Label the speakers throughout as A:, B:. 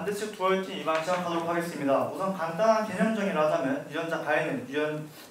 A: 반대측 두얼티 이방 시작하도록 하겠습니다. 우선 간단한 개념 정의를 하자면 유전자 가해는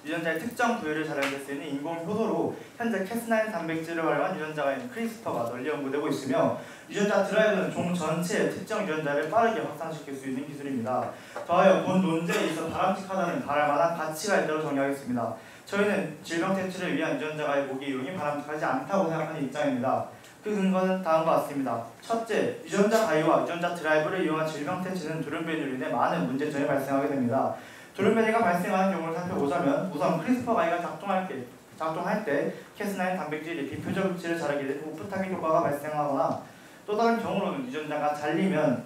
A: 유전자의 특정 부위를 자라게 수 있는 인공 효소로 현재 캐스나인 단백질을 활용한 유전자 가해는 크리스퍼가 널리 연구되고 있으며 유전자 드라이브는 종 전체의 특정 유전자를 빠르게 확산시킬 수 있는 기술입니다. 더하여 본 논제에 있어 바람직하다는 말할 만한 가치가 있다고 정의하겠습니다. 저희는 질병 퇴치를 위한 유전자 가해 모기 이용이 바람직하지 않다고 생각하는 입장입니다. 그 근거는 다음과 같습니다. 첫째, 유전자 가해와 유전자 드라이브를 이용한 질병 퇴치는 돌연변이로 인해 많은 문제점이 발생하게 됩니다. 돌연변이가 발생하는 경우를 살펴보자면 우선 크리스퍼 가해가 작동할 때 캐스나인 단백질이 비표적 위치를 자라게 된 오프타겟 효과가 발생하거나 또 다른 경우로는 유전자가 잘리면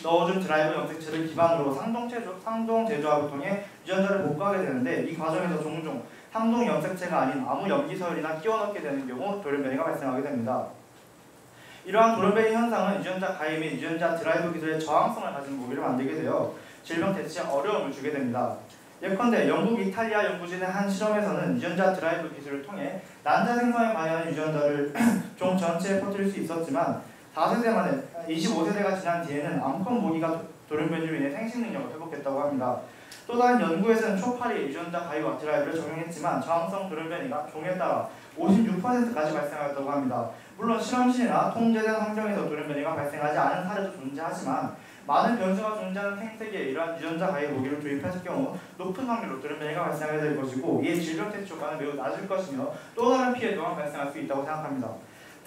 A: 넣어준 드라이브 염색체를 기반으로 상동 제조합을 통해 유전자를 복구하게 되는데 이 과정에서 종종 상동 염색체가 아닌 아무 염기서열이나 끼워 넣게 되는 경우 돌연변이가 발생하게 됩니다. 이러한 돌연변이 현상은 유전자 가해 및 유전자 드라이브 기술의 저항성을 가진 모기를 만들게 되어 질병 퇴치에 어려움을 주게 됩니다. 예컨대 영국 이탈리아 연구진의 한 실험에서는 유전자 드라이브 기술을 통해 난자 생성에 관여하는 유전자를 종 전체에 퍼뜨릴 수 있었지만 4세대 만에 25세대가 지난 뒤에는 암컷 모기가 돌연변이로 인해 생식 능력을 회복했다고 합니다. 또 다른 연구에서는 초파리 유전자 가해와 드라이브를 적용했지만 저항성 돌연변이가 종에 따라 56%까지 발생하였다고 합니다. 물론 실험실이나 통제된 환경에서 돌연변이가 발생하지 않은 사례도 존재하지만 많은 변수가 존재하는 생태계에 이러한 유전자 가해 모기를 도입했을 경우 높은 확률로 돌연변이가 발생하게 될 것이고 이에 질병 퇴치 효과는 매우 낮을 것이며 또 다른 피해 또한 발생할 수 있다고 생각합니다.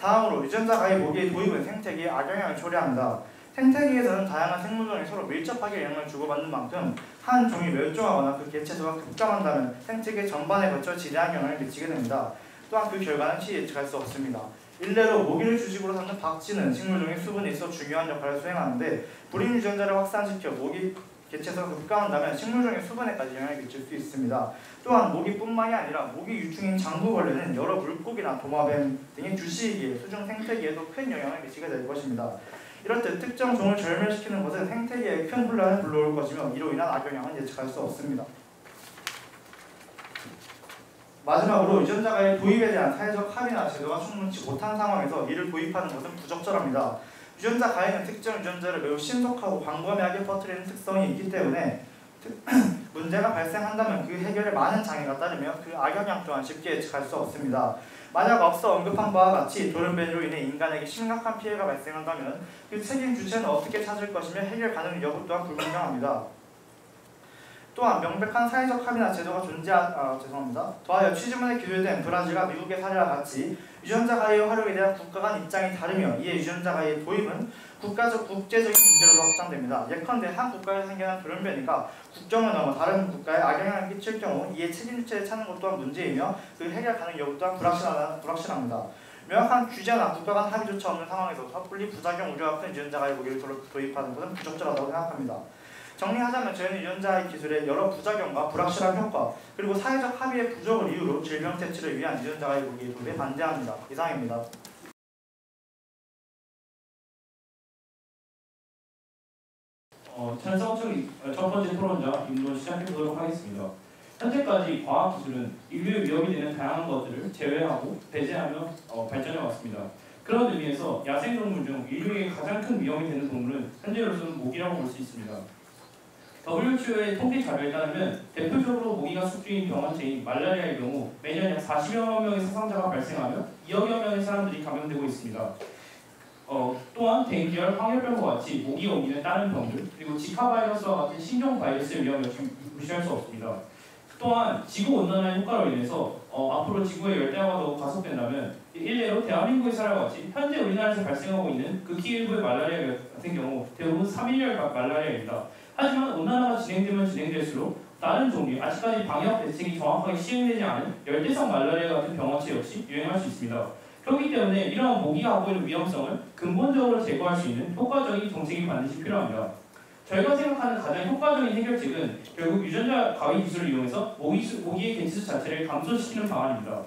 A: 다음으로 유전자 가해 모기의 도입은 생태계에 악영향을 초래합니다. 생태계에서는 다양한 생물종이 서로 밀접하게 영향을 주고받는 만큼 한 종이 멸종하거나 그 개체수가 급감한다면 생태계 전반에 걸쳐 지대한 영향을 미치게 됩니다. 또한 그 결과는 시히 예측할 수 없습니다. 일례로 모기를 주식으로 삼는 박쥐는 식물종의 수분에 있어 중요한 역할을 수행하는데 불임 유전자를 확산시켜 모기 개체수가 급감한다면 식물종의 수분에까지 영향을 미칠 수 있습니다. 또한 모기뿐만이 아니라 모기 유충인 장구벌레는 여러 물고기나 도마뱀 등의 주식이기에 수중 생태계에도 큰 영향을 미치게 될 것입니다. 이럴 때 특정 종을 절멸시키는 것은 생태계에 큰 혼란을 불러올 것이며 이로 인한 악영향은 예측할 수 없습니다. 마지막으로 유전자 가해 도입에 대한 사회적 합의나 제도가 충분치 못한 상황에서 이를 도입하는 것은 부적절합니다. 유전자 가해는 특정 유전자를 매우 신속하고 광범위하게 퍼뜨리는 특성이 있기 때문에 문제가 발생한다면 그 해결에 많은 장애가 따르며 그 악영향 또한 쉽게 예측할 수 없습니다. 만약 앞서 언급한 바와 같이 돌연변이로 인해 인간에게 심각한 피해가 발생한다면 그 책임 주체는 어떻게 찾을 것이며 해결 가능 여부 또한 불분명합니다. 또한 명백한 사회적 합의나 제도가 더하여 취지문에 기술된 브라질과 미국의 사례와 같이 유전자 가해 활용에 대한 국가 간 입장이 다르며 이에 유전자 가해 도입은 국제적인 문제로도 확장됩니다. 예컨대 한 국가에서 생겨난 돌연변이가 국경을 넘어 다른 국가에 악영향을 끼칠 경우 이에 책임주체를 찾는 것 또한 문제이며 그 해결 가능 여부 또한 불확실합니다. 명확한 규제나 국가 간 합의조차 없는 상황에서 섣불리 부작용 우려가 큰 유전자 가해 모기를 도입하는 것은 부적절하다고 생각합니다. 정리하자면 저희는 유전자 기술의 여러 부작용과 불확실한 효과 그리고 사회적 합의의 부족을 이유로 질병 퇴치를 위한 유전자 가해 모기 도입에 반대합니다. 이상입니다.
B: 찬성적 첫 번째 토론자 임론 시작해보도록 하겠습니다. 현재까지 과학기술은 인류의 위협이 되는 다양한 것들을 제외하고 배제하며 발전해왔습니다. 그런 의미에서 야생동물 중 인류에게 가장 큰 위험이 되는 동물은 현재로서는 모기라고 볼 수 있습니다. WHO의 통계 자료에 따르면 대표적으로 모기가 숙주인 병원체인 말라리아의 경우 매년 약 40여 명의 사상자가 발생하며 2억여 명의 사람들이 감염되고 있습니다. 또한 댕기열, 황열병과 같이 모기가 옮기는 다른 병들, 그리고 지카 바이러스와 같은 신종 바이러스의 위험 역시 무시할 수 없습니다. 또한 지구온난화의 효과로 인해서 앞으로 지구의 열대화가 더욱 가속된다면 일례로 대한민국의 사례와 같이 현재 우리나라에서 발생하고 있는 극히 일부의 말라리아 같은 경우 대부분 3일열 말라리아입니다. 하지만 온난화가 진행되면 진행될수록 다른 종류, 아직까지 방역 대책이 정확하게 시행되지 않은 열대성 말라리아 같은 병원체 역시 유행할 수 있습니다. 그렇기 때문에 이러한 모기가 갖고 있는 위험성을 근본적으로 제거할 수 있는 효과적인 정책이 반드시 필요합니다. 저희가 생각하는 가장 효과적인 해결책은 결국 유전자 가위 기술을 이용해서 모기의 개체수 자체를 감소시키는 방안입니다.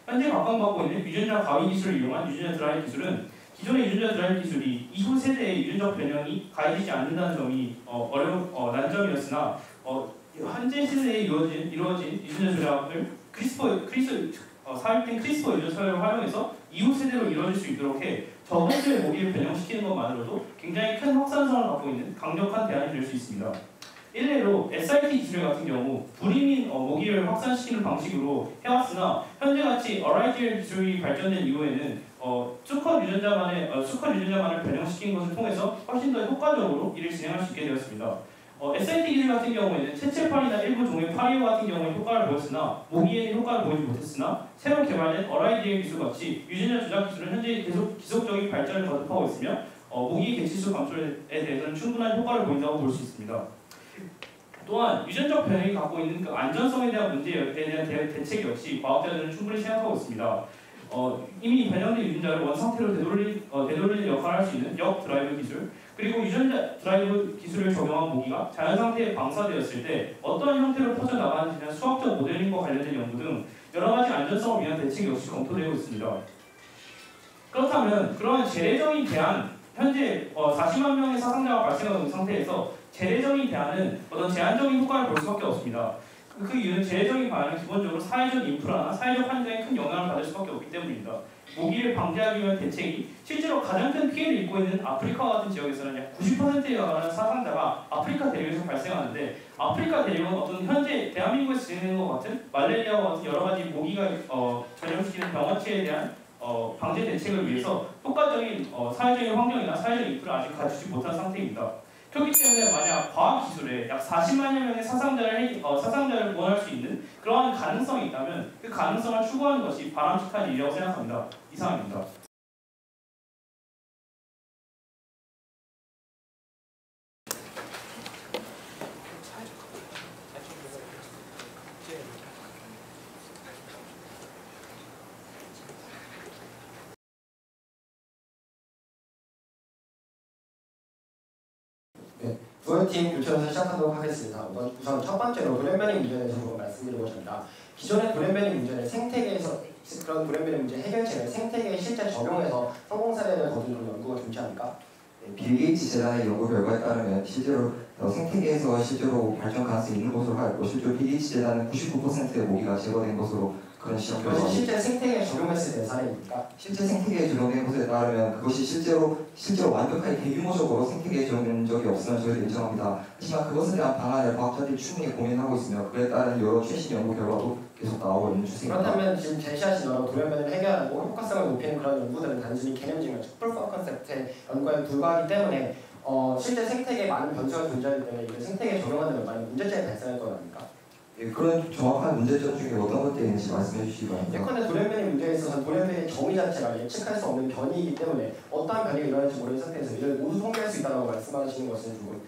B: 현재 각광받고 있는 유전자 가위 기술을 이용한 유전자 드라이브 기술은 기존의 유전자 드라이브 기술이 이후 세대의 유전적 변형이 가해지지 않는다는 점이 난점이었으나 현재 시대에 이루어진 유전자 조작을 사육된 크리스퍼 유전자 서열을 활용해서 이후 세대로 이루어질 수 있도록 해 저번 주에 모기를 변형시키는 것만으로도 굉장히 큰 확산성을 갖고 있는 강력한 대안이 될 수 있습니다. 일례로 SRT 기술 같은 경우 불이민 모기를 확산시키는 방식으로 해왔으나 현재같이 RITL 기술이 발전된 이후에는 수컷 유전자만을 변형시킨 것을 통해서 훨씬 더 효과적으로 일을 진행할 수 있게 되었습니다. SRT 기술 같은 경우에는 채채파리나 일부 종의 파리오 같은 경우에 효과를 보였으나 모기에는 효과를 보이지 못했으나 새로 개발된 RITL 기술 같이 유전자 조작 기술은 현재 지속적인 발전을 거듭하고 있으며 모기 개체수 감소에 대해서는 충분한 효과를 보인다고 볼 수 있습니다. 또한 유전적 변형이 갖고 있는 그 안전성에 대한 문제에 대한 대책 역시 과학자들은 충분히 생각하고 있습니다. 이미 변형된 유전자를 원상태로 되돌리는 역할을 할 수 있는 역 드라이브 기술, 그리고 유전자 드라이브 기술을 적용한 모기가 자연 상태에 방사되었을 때 어떠한 형태로 퍼져나가는지에 대한 수학적 모델링과 관련된 연구 등 여러 가지 안전성을 위한 대책 역시 검토되고 있습니다. 그렇다면 그러한 재래적인 대안, 현재 40만 명의 사상자가 발생하고 있는 상태에서 재래적인 대안은 어떤 제한적인 효과를 볼 수밖에 없습니다. 그 이유는 재래적인 방안은 기본적으로 사회적 인프라나 사회적 환경에 큰 영향을 받을 수밖에 없기 때문입니다. 모기를 방지하기 위한 대책이 실제로 가장 큰 피해를 입고 있는 아프리카와 같은 지역에서는 약 90%에 가까운 사상자가 아프리카 대륙에서 발생하는데, 아프리카 대륙은 어떤 현재 대한민국에서 진행되는 것 같은 말레리아와 같은 여러 가지 모기가 전염시키는 병원체에 대한 방제 대책을 위해서 효과적인 사회적인 환경이나 사회적 인프라를 아직 갖추지 못한 상태입니다. 그렇기 때문에 만약 과학기술에 약 40만여 명의 사상자를 구원할 수 있는 그러한 가능성이 있다면 그 가능성을 추구하는 것이 바람직한 일이라고 생각합니다. 이상입니다.
C: 부연팀 교체로서 시작하도록 하겠습니다. 우선 첫 번째로 돌연변이 문제에 대해서 한번 말씀드리고자 합니다. 기존의 돌연변이 문제를 생태계에서 그런 돌연변이 문제 해결책을 생태계에 실제 적용해서 성공 사례를 거둔 연구가 존재 합니까?
D: 빌 게이츠 재단의 연구 결과에 따르면 실제로 생태계에서 실제로 발전 가능성이 있는 것으로 알고, 실제로 빌 게이츠 재단은 99%의 모기가 제거된 것으로 그런 실험 결과가
C: 실제 생태계에 적용했을 때 사례입니까?
D: 실제 생태계에 적용된 것에 따르면 그것이 실제로 완벽하게 대규모적으로 생태계에 적용된 적이 없으면 저희도 인정합니다. 하지만 그것에 대한 방안을 과학자들이 충분히 고민하고 있으며 그에 따른 여러 최신 연구 결과도 계속 나오고 있는 추세입니다.
C: 그렇다면 지금 제시하신 여러 돌연변이를 해결하고 효과성을 높이는 그런 연구들은 단순히 개념적인 proof of concept의 연구에 불과하기 때문에 실제 생태계에 많은 변수가 존재하기 때문에 이걸 생태계에 적용하는 많은 문제점이 발생할 거 아닙니까?
D: 예, 그런 정확한 문제점 중에 어떤 것들이 있는지 말씀해 주시기 바랍니다.
C: 예컨대 돌연변이 문제에 있어서 돌연변이의 정의 자체가 예측할 수 없는 변이이기 때문에 어떠한 변이가 일어날지 모르는 상태에서 이를 모두 통제할 수 있다고 말씀하시는 것은 조금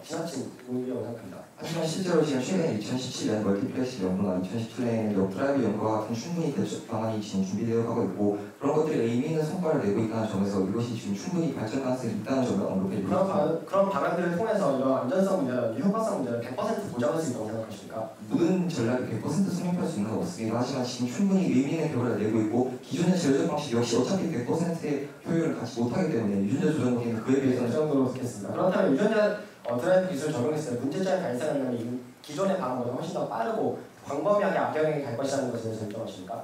C: 지나친 논리라고 생각합니다.
D: 하지만 실제로 지금 최근에 2017년 멀티플렉스 연구나 2017년 역드라이브 연구와 같은 충분히 대책 방안이 지금 준비되어 가고 있고, 그런 것들이 의미 있는 성과를 내고 있다는 점에서 이것이 지금 충분히 발전 가능성이 있다는 점을 언급해 드리겠습니다.
C: 그런 방안들을 통해서 이런 안전성 문제나 효과성 문제를 100% 보장할 수 있다고 생각하십니까?
D: 모든 전략이 100% 성립할 수 있는 건 없습니다. 하지만 지금 충분히 의미 있는 결과를 내고 있고, 기존의 제어적 방식 역시 어차피 100%의 효율을 갖지 못하기 때문에 유전자 조정 모기는 그에 비해서는
C: 그 정도로 듣겠습니다. 그렇다면 유전자 드라이브 기술을 적용했을 때 문제점이 발생하면 기존의 방법보다 훨씬 더 빠르고 광범위하게 악영향이 갈 것이라는 것을 인정하십니까?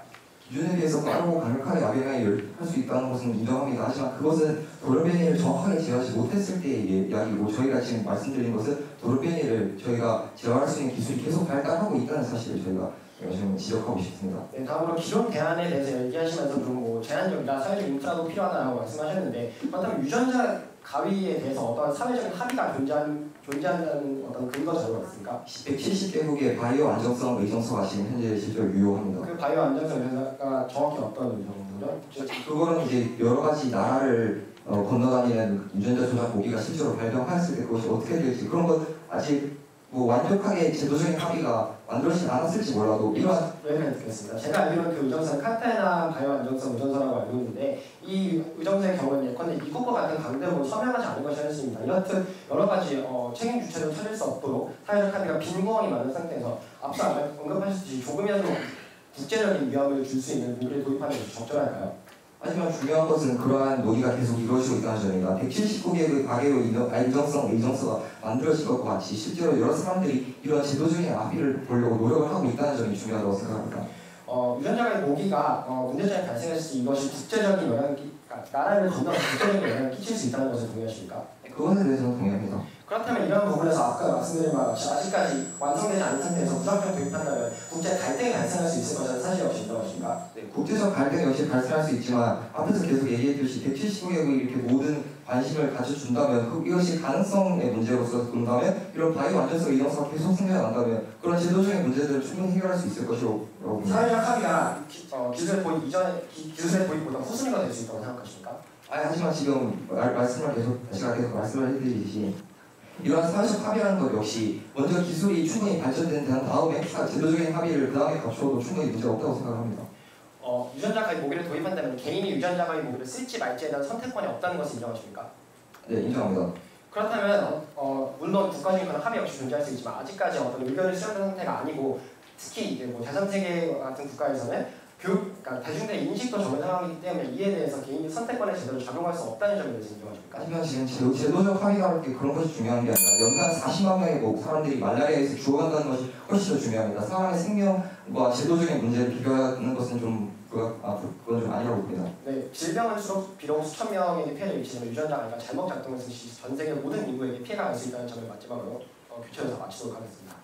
D: 기존에 비해서 빠르고 강력하게 악영향을 할 수 있다는 것은 인정합니다. 하지만 그것은 돌연변이를 정확하게 제어하지 못했을 때의 이야기고, 저희가 지금 말씀드린 것은 돌연변이를 저희가 제어할 수 있는 기술이 계속 발달하고 있다는 사실을 저희가 지금 지적하고 싶습니다.
C: 네, 다음으로 기존 대안에 대해서 얘기하시면서 좀 제한적이다, 사회적 인프라도 필요하다고 말씀하셨는데, 그렇다면 유전자 가위에 대해서 어떤 사회적인 합의가 존재한다는 어떤 근거 자료가 있습니까?
D: 170개국의 바이오 안정성 의정서가 지금 현재 실제로 유효합니다.
C: 그 바이오 안정성 의정서가 정확히 어떤 의정서죠?
D: 그거는 이제 여러 가지 나라를 건너다니는 유전자 조작 모기가 실제로 발병하였을 때 그것이 어떻게 될지, 그런 것 아직 완벽하게 제도적인 합의가 만들어지지 않았을지 몰라도 이러한
C: 여기까지 듣겠습니다. 제가 알기로는 그 의정서는 카테나 바이오 안정성 의정서라고 알고 있는데, 이 의정서의 경우는 예컨대 미국과 같은 강대국은 서명하지 않은 것이 현실입니다. 여하튼 여러 가지 책임 주체를 찾을 수 없도록 사회적 합의가 빈 구멍이 많은 상태에서 앞서 언급하셨듯이 조금이라도 국제적인 위험을 줄 수 있는 무기를 도입하는 것이 적절할까요?
D: 하지만 중요한 것은 그러한 논의가 계속 이루어지고 있다는 점입니다. 179개의 바이오 안정성 의정서가 만들어진 것과 같이 실제로 여러 사람들이 이런 제도적인 합의를 보려고 노력을 하고 있다는 점이 중요하다고 생각합니다.
C: 유전자의 모기가 문제점이 발생했을 때 이것이 국제적인 그러니까 나라를 건너서 국제적인 영향을 끼칠 수 있다는 것을 동의하십니까?
D: 그것에 대해서는 동의합니다.
C: 그렇다면 이런 부분에서 아까 말씀드린 바와 같이 아직까지 완성되지 않은 상태에서 무작정 도입한다면 국제 갈등이 발생할 수 있을 것이라는 사실 역시 인정하십니까?
D: 네, 국제적 갈등 역시 발생할 수 있지만 앞에서 계속 얘기했듯이 170개국이 이렇게 모든 관심을 가져준다면 이것이 가능성의 문제로서 본다면 이런 바이오 안전성 이동성가 계속 생겨난다면 그런 제도적인 문제들을 충분히 해결할 수 있을 것이라고 봅니다.
C: 사회적 합의가 기술의 도입 이전에 기술의 도입보다 후순위가 될 수 있다고 생각하십니까?
D: 하지만 지금 제가 계속 말씀을 해드리듯이 이러한 사회적 합의라는 것 역시 먼저 기술이 충분히 발전된 다음에 제도적인 합의를 그 다음에 갖추어도 충분히 문제가 없다고 생각합니다.
C: 유전자 가입 모기를 도입한다면 개인이 유전자 가입 모기를 쓸지 말지에 대한 선택권이 없다는 것을 인정하십니까?
D: 네, 인정합니다.
C: 그렇다면 물론 국가적인 그런 합의 역시 존재할 수 있지만 아직까지 어떤 의견을 수렴한 상태가 아니고 특히 이제 뭐 제3세계 같은 국가에서는 그러니까 대중들의 인식도 적은 상황이기 때문에 이에 대해서 개인의 선택권에 제대로 적용할 수 없다는 점에 대해서 인정하십니까?
D: 하지만 지금 제도적 합의가 그런 것이 중요한 게 아니라 연간 40만 명의 사람들이 말라리아에서 죽어간다는 것이 훨씬 더 중요합니다. 사람의 생명과 제도적인 문제를 비교하는 것은 그건 좀 아니라고 봅니다.
C: 네, 질병은 비록 수천 명에게 피해를 미치지만 유전자 가입가 잘못 작동해서 전 세계 모든 인구에게 피해가 갈 수 있다는 점을 마지막으로 교체해서 마치도록 하겠습니다.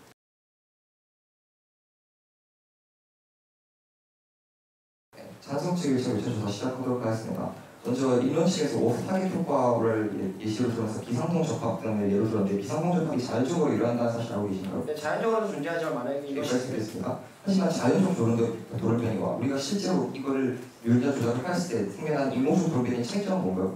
D: 찬성 측의 유전조사 시작하도록 하겠습니다. 먼저 이론 측에서 오프 타겟 효과를 예시로 들어서 비상통 접합 등을 예로 들었는데 비상통 접합이 자연적으로 일어난다는 사실 알고 계신가요?
C: 네, 자연적으로 존재하지만 만약에 이것이
D: 말씀드렸습니다. 하지만 자연적 돌연변이와 우리가 실제로 이거를 유전자 조작을 했을 때 생겨난 인공적 돌연변이의 차이점은 뭔가요?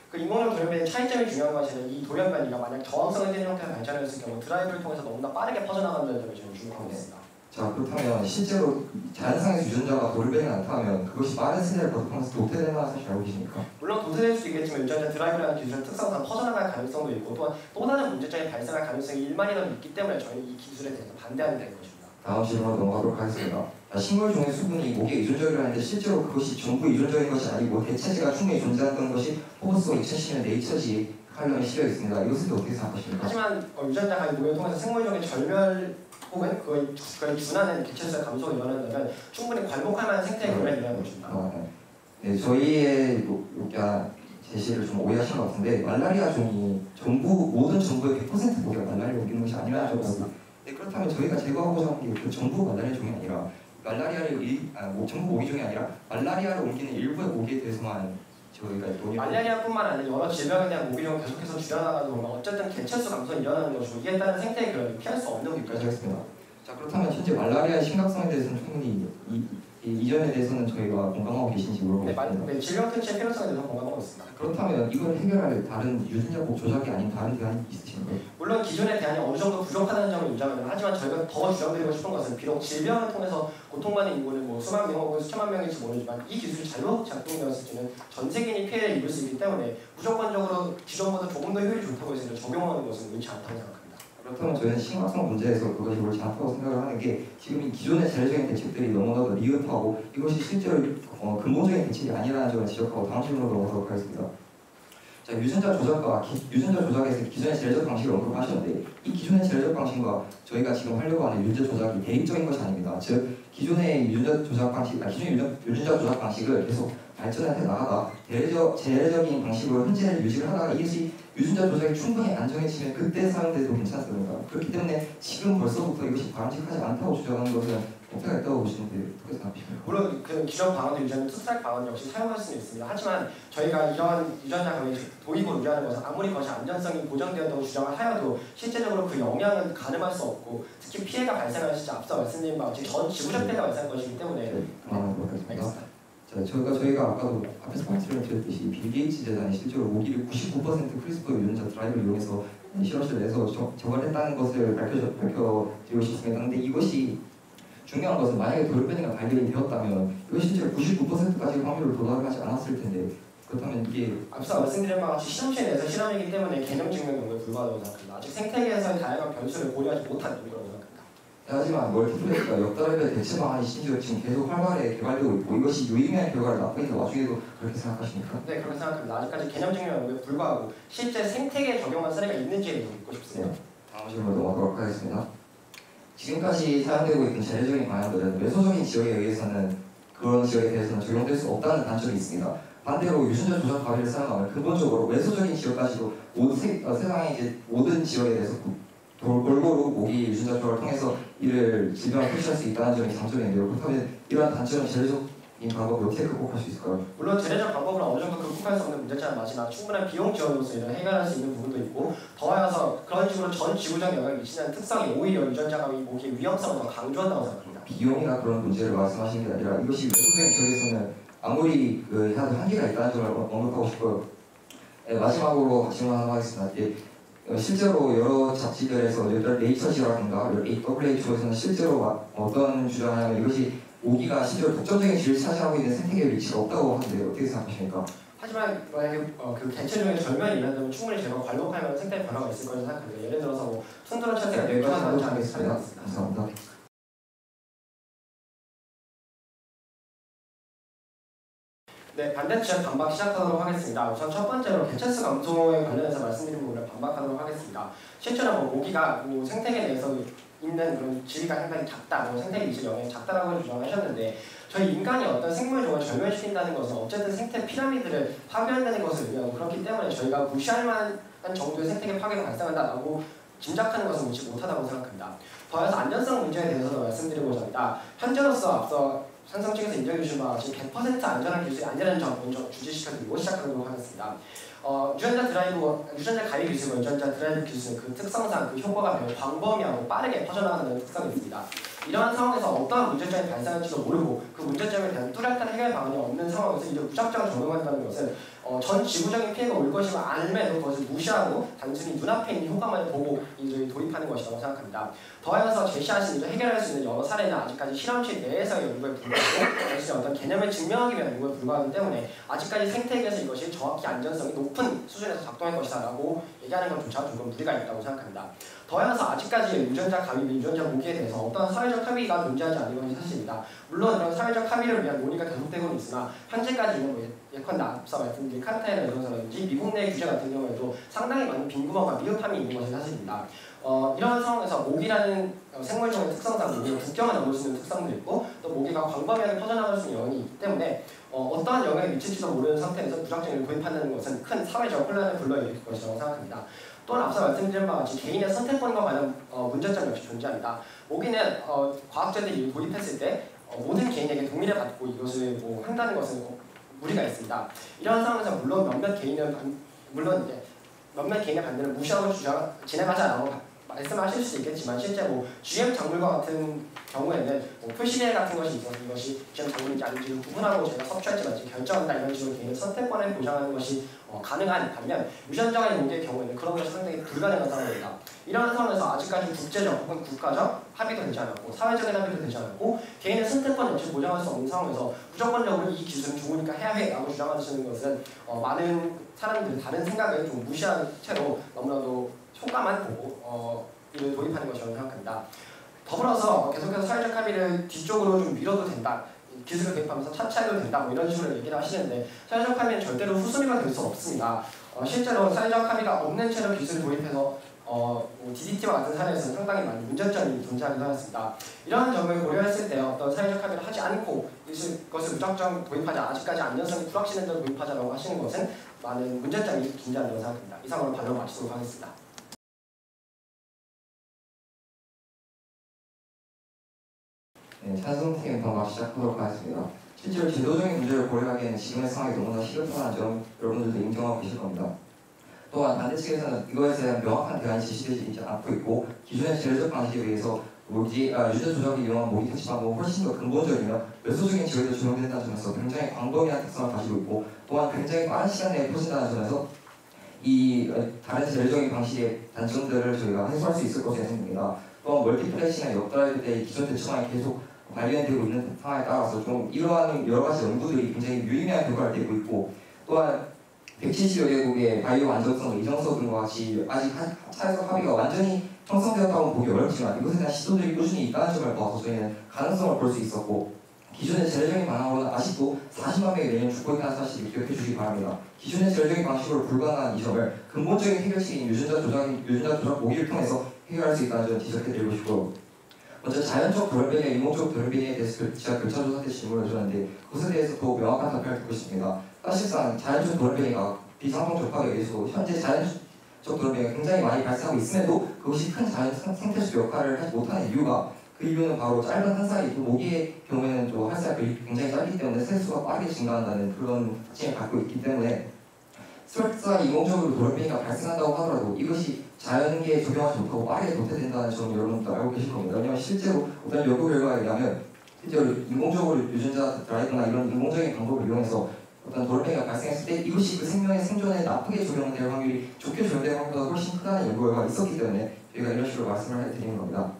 C: 그 인공적 돌연변이 차이점이 중요한 것은 이 돌연변이가 만약 저항성에 대한 형태로 발전했을 경우 드라이브를 통해서 너무나 빠르게 퍼져나간다는 점을 저는 주목하고 있습니다.
D: 자, 그렇다면 실제로 자연상에서 유전자가 돌연변이가 나타나면 그것이 빠른 세대를 거듭하면서 도태된다는 사실 알고 계십니까?
C: 물론 도태될 수 있겠지만 유전자 드라이브라는 기술의 특성상 퍼져나갈 가능성도 있고 또한 또 다른 문제점이 발생할 가능성이 1만이라도 있기 때문에 저희는 이 기술에 대해서 반대하는 데 것입니다.
D: 다음 질문으로 넘어가도록 하겠습니다. 식물종의 수분이 목에 유전적이라는데 실제로 그것이 전부 유전적인 것이 아니고 대체제가 충분히 존재한다는 것이 포브스와 2010년 네이처지 칼럼에 실려 있습니다. 이것은 어떻게 생각하십니까?
C: 하지만 유전자 가입 모형을 통해서 생물종의 절멸 혹은 그걸 준하는 개체수의 감소가 일어난다면 충분히 괄목할 만한 생태의 변화가 일어나는 것입니다.
D: 네, 저희의 제시를 좀 오해하신 것 같은데 말라리아 종이 모든 전부의 100% 모기가 말라리아를 옮기는 것이 아니라는 점을 네, 그렇다면 저희가 제거하고자 하는 게 그 전부 말라리아 종이 아니라 전부 모기 종이 아니라 말라리아를 옮기는 일부의 모기에 대해서만 저희가
C: 말라리아뿐만 아니라 여러 질병에 대한 모기종을 계속해서 줄여나가다 보면 어쨌든 개체수 감소는 일어나는 것이고 이에 따른 생태의 변화를 피할 수 없는 것까지
D: 하겠습니다. 자, 그렇다면 현재 말라리아의 심각성에 대해서는 충분히 이전에 대해서는 저희가 공감하고 계신지 물어보겠습니다.
C: 네, 질병 퇴치의 필요성에 대해서 공감하고 있습니다.
D: 그렇다면 이걸 해결할 다른 유전자법 조작이 아닌 다른 대안이 있으신가요?
C: 물론 기존의 대안이 어느 정도 부족하다는 점을 인정합니다. 하지만 저희가 더 주장드리고 싶은 것은 비록 질병을 통해서 고통받는 인구는 수만 명 혹은 수천만 명일지 모르지만 이 기술이 잘못 작동되었을 때는 전 세계인이 피해를 입을 수 있기 때문에 무조건적으로 기존보다 조금 더 효율이 좋다고 해서 적용하는 것은 옳지 않다고 생각합니다.
D: 그렇다면 저희는 심각성 문제에서 그것이 옳지 않다고 생각을 하는 게 지금 이 기존의 자율적인 대책들이 너무나도 미흡하고 이것이 실제로 근본적인 대책이 아니라는 점을 지적하고 다음 질문으로 넘어가도록 하겠습니다. 자, 유전자 조작에서 기존의 제례적 방식을 언급하셨는데 이 기존의 제례적 방식과 저희가 지금 하려고 하는 유전자 조작이 대립적인 것이 아닙니다. 즉 기존의 유전자 조작 방식을 계속 발전해 나가다 제례적인 방식으로 현재를 유지를 하다가 이것이 유전자 조작이 충분히 안정해지면 그때 사용돼도 괜찮습니다. 그렇기 때문에 지금 벌써부터 이것이 바람직하지 않다고 주장하는 것은 어떻게 있다고 보시는데 어떻게 생각하십니까? 물론
C: 그 기존 방언을 유지하는 투스트라이크 방언 역시 사용할 수는 있습니다. 하지만 저희가 이러한 유전자 강의 도입을 우려하는 것은 아무리 그것이 안전성이 보장되었다고 주장을 하여도 실제적으로 그 영향은 가늠할 수 없고 특히 피해가 발생할 시 앞서 말씀드린 바와 같이 전 지구적 피해가 발생할 것이기 때문에
D: 알겠습니다. 저희가 아까도 앞에서 말씀을 드렸듯이 빌 게이츠 재단이 실제로 모기를 99% 크리스퍼 유전자 드라이브를 이용해서 실험실을 내서 적발했다는 것을 밝혀드리고 싶습니다. 그런데 이것이 중요한 것은 만약에 돌연변이가 발견이 되었다면 이것이 실제로 99%까지 확률을 도달하지 않았을 텐데 그렇다면 이게
C: 앞서 말씀드린 바와 같이 실험실 내에서 실험이기 때문에 개념 증명 연구에 불과하다고 생각합니다. 아직 생태계에서의 다양한 변수를 고려하지 못한 연구라고 생각합니다.
D: 하지만 멀티플렉스가 역드라이브의 대체 방안이 심지어 지금 계속 활발하게 개발되고 있고 이것이 유의미한 결과를 낳고 있는 와중에도 그렇게 생각하십니까?
C: 네, 그렇게 생각합니다. 아직까지 개념 증명 연구에 불과하고 실제 생태계에 적용한 사례가 있는지에 대해서 묻고 싶습니다.
D: 다음 질문으로 넘어가도록 하겠습니다. 지금까지 사용되고 있는 제례적인 방향들은 매소적인 지역에 의해서는 그런 지역에 대해서는 적용될 수 없다는 단점이 있습니다. 반대로 유전자 조작 가위를 사용하면 근본적으로 외소적인 지역까지도 세상의 이제 모든 지역에 대해서 골고루 모기 유전자 조작을 통해서 이를 질병을 표시할 수 있다는 점이 장점인데요. 그렇다면 이러한 단점은 제도적인 방법을 어떻게 극복할 수 있을까요?
C: 물론 제도적 방법으로 어느 정도 극복할 수 없는 문제점은 맞지만 충분한 비용 지원으로서 이런 해결할 수 있는 부분도 있고, 더하여서 그런 식으로 전 지구적 영향을 미치는 특성이 오히려 유전자가 모기의 위험성을 더 강조한다고 생각합니다.
D: 비용이나 그런 문제를 말씀하시는 게 아니라 이것이 외부적인 지역에서는 아무리 해도 한계가 있다는 점을 언급하고 싶고요. 마지막으로 질문 하나 하겠습니다. 실제로 여러 잡지들에서 네이처지라든가 WHO에서는 실제로 어떤 주장을 하냐면 이것이 모기가 실제로 독점적인 지위를 차지하고 있는 생태계의 위치가 없다고 하는데 어떻게 생각하십니까?
C: 하지만 만약에 그 개체 중에 절면이 일어난다면 충분히 저희가 관록하면 생태 변화가 있을 거라고 생각합니다. 예를 들어서 뭐 툰드라 철새가
D: 여기까지
C: 하지
D: 하겠습니다.
C: 않겠습니다.
D: 감사합니다.
C: 네, 반대 지적 반박 시작하도록 하겠습니다. 우선 첫 번째로 개체수 감소에 관련해서 말씀드린 부분을 반박하도록 하겠습니다. 실제로 모기가 생태계 내에서 있는 그런 지위가 상당히 작다, 생태계 미칠 영향이 작다라고 주장하셨는데, 저희 인간이 어떤 생물종을 절멸시킨다는 것은 어쨌든 생태 피라미드를 파괴한다는 것을 의미하고, 그렇기 때문에 저희가 무시할 만한 정도의 생태계 파괴가 발생한다라고 짐작하는 것은 무시 못하다고 생각합니다. 더해서 안전성 문제에 대해서도 말씀드리고자 합니다. 현재로서 앞서 산성 측에서 인정해 주신 바와 같이 100% 안전한 기술이 아니라는 점 먼저 주지시켜드리고 시작하도록 하겠습니다. 유전자 가위 기술과 유전자 드라이브 기술의 그 특성상 그 효과가 매우 광범위하고 빠르게 퍼져나가는 특성이 있습니다. 이러한 상황에서 어떠한 문제점이 발생할지도 모르고 그 문제점에 대한 뚜렷한 해결 방안이 없는 상황에서 이제 무작정 적용한다는 것은 전 지구적인 피해가 올 것임을 알면서 그것을 무시하고 단순히 눈앞에 있는 효과만 보고 이제 도입하는 것이라고 생각합니다. 더해서 제시하신 이제 해결할 수 있는 여러 사례는 아직까지 실험실 내에서의 연구에 불과하고 사실 어떤 개념을 증명하기 위한 연구에 불과하기 때문에 아직까지 생태계에서 이것이 정확히 안전성이 높은 수준에서 작동할 것이다라고 얘기하는 것조차 조금 무리가 있다고 생각합니다. 더해서 아직까지 유전자 가위, 유전자 모기에 대해서 어떠한 사회적 합의가 존재하지 않는 것이 사실입니다. 물론 이런 사회적 합의를 위한 논의가 계속되고는 있으나 현재까지는 예컨대 앞서 말씀드린 카르타헤나 이론서라든지 미국 내 규제 같은 경우에도 상당히 많은 빈구멍과 미흡함이 있는 것이 사실입니다. 이러한 상황에서 모기라는 생물종의 특성상 모기가 국경을 넘을 수 있는 특성도 있고 또 모기가 광범위하게 퍼져나갈 수 있는 영역이 있기 때문에 어떠한 영향을 미칠지도 모르는 상태에서 무작정을 도입한다는 것은 큰 사회적 혼란을 불러일으킬 것이라고 생각합니다. 또한 앞서 말씀드린 바와 같이 개인의 선택권과 관련 문제점 역시 존재합니다. 모기는 과학자들이 도입했을 때 모든 개인에게 동일히 받고 이것을 한다는 것은 무리가 있습니다. 이러한 상황에서 물론 몇몇 개인의 반대를 무시하고 진행하자라고 말씀하실 수 있겠지만 실제 GM 작물과 같은 경우에는 표시례 같은 것이 있어서 이것이 GM 작물인지 아닌지 구분하고 저희가 섭취할지 말지 결정한다 이런 식으로 개인의 선택권을 보장하는 것이 가능한 반면 유전자의 모기의 경우에는 그런 것이 상당히 불가능한 상황입니다. 이러한 상황에서 아직까지 국제적 혹은 국가적 합의도 되지 않았고 사회적인 합의도 되지 않았고 개인의 선택권 역시 보장할 수 없는 상황에서 무조건적으로 이 기술은 좋으니까 해야 해 라고 주장하시는 것은 많은 사람들이 다른 생각을 좀 무시한 채로 너무나도 효과만 보고 이를 도입하는 것이라고 생각합니다. 더불어서 계속해서 사회적 합의를 뒤쪽으로 좀 밀어도 된다. 기술을 도입하면서 차치해도 된다. 이런 식으로 얘기를 하시는데 사회적 합의는 절대로 후순위가 될 수 없습니다. 실제로 사회적 합의가 없는 채로 기술을 도입해서 DDT와 같은 사례에서는 상당히 많은 문제점이 존재하기도 하였습니다. 이러한 점을 고려했을 때 어떤 사회적 합의를 하지 않고 이것을 무작정 도입하자, 아직까지 안전성이 불확실한 대로 도입하자라고 하시는 것은 많은 문제점이 존재한다고 생각합니다. 이상으로 반론 마치도록 하겠습니다.
D: 네, 찬성팀 방법 시작하도록 하겠습니다. 실제로 제도적인 문제를 고려하기에는 지금의 상황이 너무나 시급하다는 점 여러분들도 인정하고 계실 겁니다. 또한 반대 측에서는 이거에 대한 명확한 대안이 제시되지 않고 있고 기존의 제도적 방식에 의해서 유전 조작을 이용한 모기 퇴치 방법은 훨씬 더 근본적이며 외소적인 지역에도 적용된다는 점에서 굉장히 광범위한 특성을 가지고 있고 또한 굉장히 빠른 시간 내에 퍼진다는 점에서 이 다른 제도적인 방식의 단점들을 저희가 해소할 수 있을 것으로 생각합니다. 또한 멀티플래시나 역드라이브 때 기존 대처방이 계속 발견되고 있는 상황에 따라서 좀 이러한 여러 가지 연구들이 굉장히 유의미한 결과를 내고 있고 또한 170여 개국의 바이오 안전성, 이정서 등과 같이 아직 사회적 합의가 완전히 형성되었다고 보기 어렵지만 이것에 대한 시도들이 꾸준히 있다는 점을 봐서 저희는 가능성을 볼 수 있었고 기존의 제도적인 방향으로는 아직도 40만 명이 내년 죽고 있다는 사실을 기억해 주시기 바랍니다. 기존의 제도적인 방식으로 불가능한 이 점을 근본적인 해결책인 유전자 조작 모기를 통해서 해결할 수 있다는 점을 지적해 드리고 싶고 먼저 자연적 돌연변이와 인공적 돌연변이에 대해서 제가 교차조사 때 질문을 주셨는데 그것에 대해서 더 명확한 답변을 듣고 싶습니다. 사실상 자연적 돌연변이가 비상종 접합에 의해서 현재 자연적 돌연변이가 굉장히 많이 발생하고 있음에도 그것이 큰 자연 생태적 역할을 하지 못하는 이유가 그 이유는 바로 짧은 한 살이 모기의 경우에는 또 활살이 굉장히 짧기 때문에 세수가 빠르게 증가한다는 그런 특징을 갖고 있기 때문에 스트레스가 인공적으로 돌연변이가 발생한다고 하더라도 이것이 자연계에 적용하지 못하고 빠르게 도태된다는 점을 여러분도 알고 계실 겁니다. 왜냐하면 실제로 어떤 연구 결과에 의하면 실제로 인공적으로 유전자 드라이브나 이런 인공적인 방법을 이용해서 어떤 돌연변이가 발생했을 때 이것이 그 생명의 생존에 나쁘게 적용될 확률이 좋게 적용될 확률보다 훨씬 크다는 연구 결과가 있었기 때문에 저희가 이런 식으로 말씀을 해드리는 겁니다.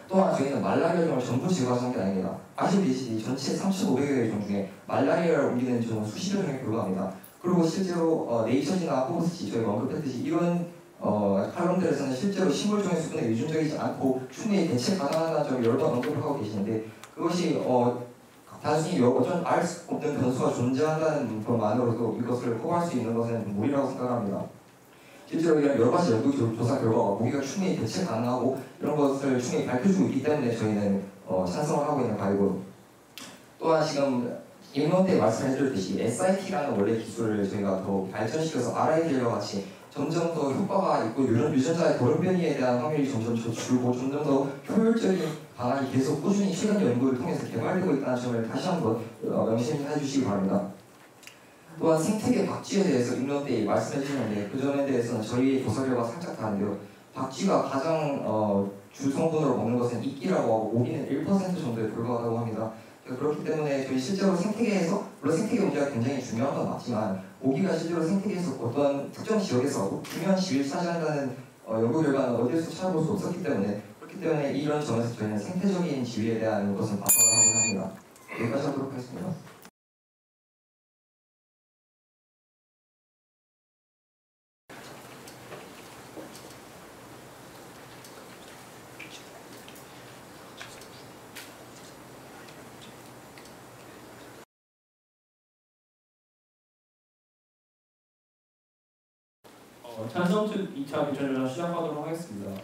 D: 또한 저희는 말라리아종을 전부 제거한 게 아닙니다. 아시다시피 전체 3,500여 종 중에 말라리아를 옮기는 종은 수십여 종에 불과합니다. 그리고 실제로 네이처지나 호스지 저희가 언급했듯이 이런 칼럼들에서는 실제로 식물종의 수분에 의존적이지 않고 충분히 대체 가능하다는 점을 여러 번 언급을 하고 계시는데 그것이 단순히 알 수 없는 변수가 존재한다는 것만으로도 이것을 커버할 수 있는 것은 무리라고 생각합니다. 실제로 이런 여러 가지 연구 조사 결과가 모기가 충분히 대체 가능하고 이런 것을 충분히 밝혀주고 있기 때문에 저희는 찬성을 하고 있는 바이고 또한 지금 임론 때 말씀해드렸듯이 SIT라는 원래 기술을 저희가 더 발전시켜서 RIDL과 같이 점점 더 효과가 있고 유전자의 돌연변이에 대한 확률이 점점 줄고 점점 더 효율적인 방안이 계속 꾸준히 최근 연구를 통해서 개발되고 있다는 점을 다시 한번 명심해 주시기 바랍니다. 또한 생태계 박쥐에 대해서 임론 때 말씀해 주셨는데 그 점에 대해서는 저희의 조사 결과가 살짝 다른데요. 박쥐가 가장 주성분으로 먹는 것은 이끼라고 하고 모기는 1% 정도에 불과하다고 합니다. 그렇기 때문에 저희 실제로 생태계에서 물론 생태계 문제가 굉장히 중요한 건 맞지만 모기가 실제로 생태계에서 어떤 특정 지역에서 중요한 지위를 차지한다는 연구 결과는 어디에서 찾아볼 수 없었기 때문에 그렇기 때문에 이런 점에서 저희는 생태적인 지위에 대한 것은 반박을 하곤 합니다. 여기까지 하도록 하겠습니다.
B: 찬성 측 2차 교차 조작 시작하도록 하겠습니다.